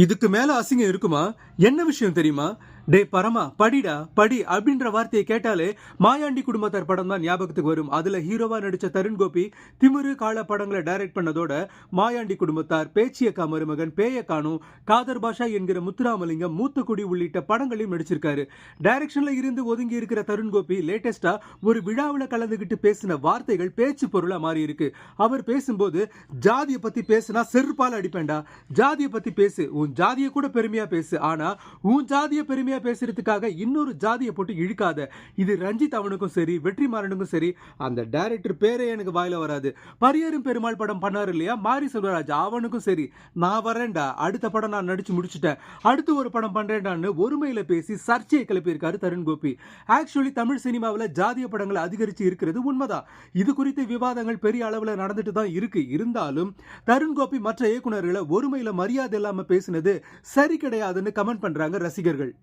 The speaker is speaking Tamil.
இதுக்கு மேல அசிங்கம் இருக்குமா? என்ன விஷயம் தெரியுமா? டே பரமா படிடா படி அப்படின்ற வார்த்தையை கேட்டாலே மாயாண்டி குடும்பத்தார் படம் தான் ஞாபகத்துக்கு வரும். அதுல ஹீரோவா நடிச்ச தருண் கோபி திமிரு கால படங்களை டைரக்ட் பண்ணதோட மாயாண்டி குடும்பத்தார், பேச்சியக்கா மருமகன், பேய காணும், காதர் பாஷா என்கிற முத்துராமலிங்கம், மூத்துக்குடி உள்ளிட்ட படங்களையும் நடிச்சிருக்காரு. டைரக்ஷன்ல இருந்து ஒதுங்கி இருக்கிற தருண் கோபி லேட்டஸ்டா ஒரு விழாவில் கலந்துகிட்டு பேசின வார்த்தைகள் பேச்சு பொருளா மாறி இருக்கு. அவர் பேசும்போது ஜாதியை பத்தி பேசினா செருப்பால் அடிப்பேன்டா, ஜாதியை பத்தி பேசு, உன் ஜாதியை கூட பெருமையா பேசு, ஆனா உன் ஜாதியை பெருமையா பேசுறதுக்காக இன்னொரு ஜாதியை போட்டு இழுக்காத. இது ரஞ்சித் அவனுக்கும் சரி, வெற்றிமாறனுக்கும் சரி, அந்த டைரக்டர் பேரே எனக்கு வாயில வராது. பரியரும் பெருமாள் படம் பண்ணாரு இல்லையா மாரி செல்வராஜ், அவனுக்கும் சரி, நான் வரேன்டா, அடுத்த படம் நான் நடிச்சு முடிச்சுட்டேன், அடுத்து ஒரு படம் பண்றேன்டான்னு ஒருமையில பேசி சர்ச்சையை கிளப்பியிருக்காரு தருண் கோபி. ஆக்சுவலி தமிழ் சினிமாவில் ஜாதிய படங்கள் அதிகரிச்சு இருக்கிறது உண்மைதான். இது குறித்த விவாதங்கள் பெரிய அளவில் நடந்துட்டு தான் இருக்கு. இருந்தாலும் தருண் கோபி மற்ற இயக்குநர்களை ஒருமையில மரியாதை இல்லாம பேசினது சரி கிடையாதுன்னு கமெண்ட் பண்றாங்க ரசிகர்கள்.